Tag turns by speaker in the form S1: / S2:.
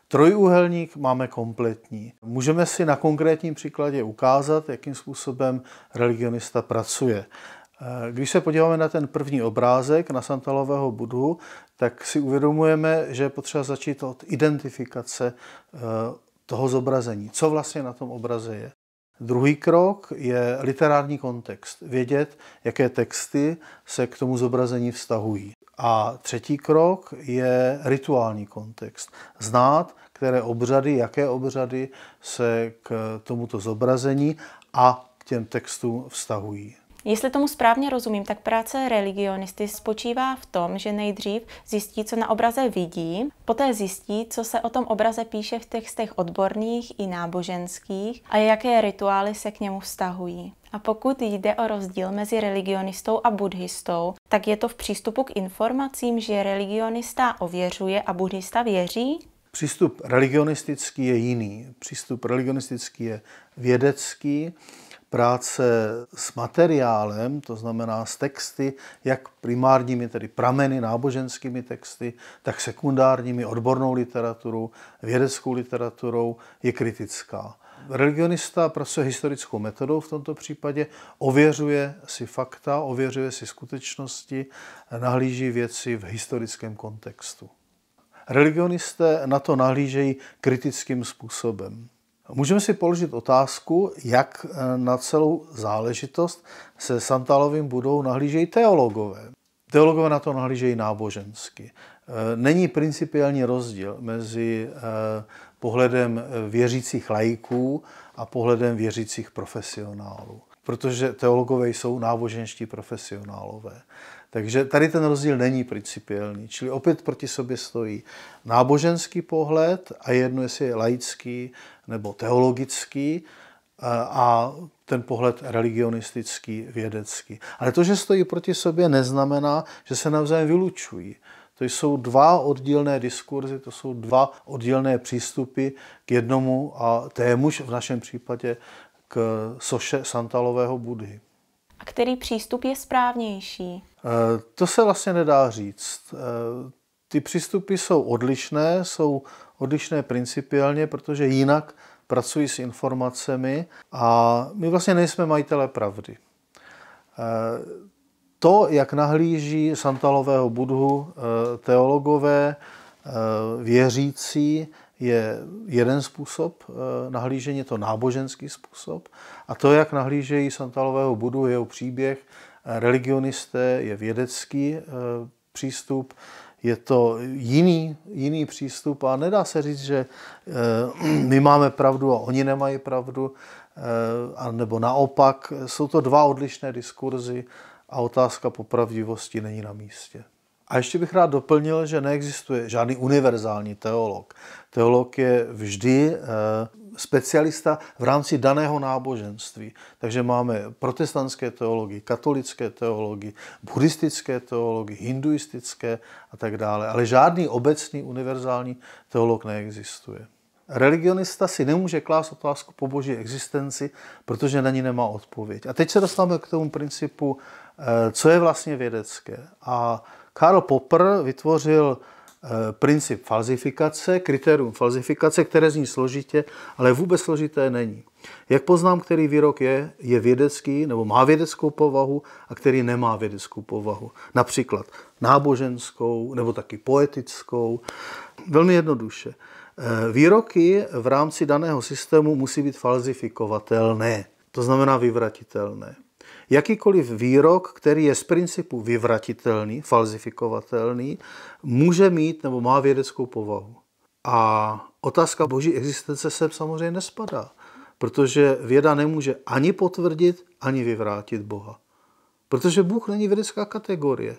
S1: Trojúhelník máme kompletní. Můžeme si na konkrétním příkladě ukázat, jakým způsobem religionista pracuje. Když se podíváme na ten první obrázek, na Santalového Buddhu, tak si uvědomujeme, že je potřeba začít od identifikace toho zobrazení. Co vlastně na tom obraze je. Druhý krok je literární kontext. Vědět, jaké texty se k tomu zobrazení vztahují. A třetí krok je rituální kontext. Znát, které obřady, jaké obřady se k tomuto zobrazení a k těm textům vztahují.
S2: Jestli tomu správně rozumím, tak práce religionisty spočívá v tom, že nejdřív zjistí, co na obraze vidí, poté zjistí, co se o tom obraze píše v textech odborných i náboženských a jaké rituály se k němu vztahují. A pokud jde o rozdíl mezi religionistou a buddhistou, tak je to v přístupu k informacím, že religionista ověřuje a buddhista věří?
S1: Přístup religionistický je jiný. Přístup religionistický je vědecký. Práce s materiálem, to znamená s texty, jak primárními, tedy prameny, náboženskými texty, tak sekundárními, odbornou literaturou, vědeckou literaturou, je kritická. Religionista pracuje historickou metodou v tomto případě, ověřuje si fakta, ověřuje si skutečnosti, nahlíží věci v historickém kontextu. Religionisté na to nahlížejí kritickým způsobem. Můžeme si položit otázku, jak na celou záležitost se Santalovým Buddhou nahlížejí teologové. Teologové na to nahlížejí nábožensky. Není principiální rozdíl mezi pohledem věřících laiků a pohledem věřících profesionálů, protože teologové jsou náboženští profesionálové. Takže tady ten rozdíl není principiální, čili opět proti sobě stojí náboženský pohled a jedno, jestli je laický nebo teologický a ten pohled religionistický, vědecký. Ale to, že stojí proti sobě, neznamená, že se navzájem vylučují. To jsou dva oddílné diskurzy, to jsou dva oddílné přístupy k jednomu a témuž, v našem případě k soše Santalového Buddhy.
S2: A který přístup je správnější?
S1: To se vlastně nedá říct. Ty přístupy jsou odlišné principiálně, protože jinak pracují s informacemi a my vlastně nejsme majitelé pravdy. To, jak nahlíží Santalového Buddhu teologové, věřící, je jeden způsob nahlížení, je to náboženský způsob. A to, jak nahlížejí Santalového Buddhu, jeho příběh, religionisté, je vědecký přístup, je to jiný přístup a nedá se říct, že my máme pravdu a oni nemají pravdu, nebo naopak. Jsou to dva odlišné diskurzy a otázka po pravdivosti není na místě. A ještě bych rád doplnil, že neexistuje žádný univerzální teolog. Teolog je vždy specialista v rámci daného náboženství. Takže máme protestantské teologii, katolické teologii, buddhistické teologii, hinduistické a tak dále. Ale žádný obecný univerzální teolog neexistuje. Religionista si nemůže klást otázku po boží existenci, protože na ní nemá odpověď. A teď se dostáváme k tomu principu, co je vlastně vědecké. A Karl Popper vytvořil princip falzifikace, kritérium falzifikace, které zní složitě, ale vůbec složité není. Jak poznám, který výrok je vědecký nebo má vědeckou povahu a který nemá vědeckou povahu. Například náboženskou nebo taky poetickou. Velmi jednoduše. Výroky v rámci daného systému musí být falzifikovatelné, to znamená vyvratitelné. Jakýkoliv výrok, který je z principu vyvratitelný, falzifikovatelný, může mít nebo má vědeckou povahu. A otázka boží existence sem samozřejmě nespadá, protože věda nemůže ani potvrdit, ani vyvrátit Boha. Protože Bůh není vědecká kategorie.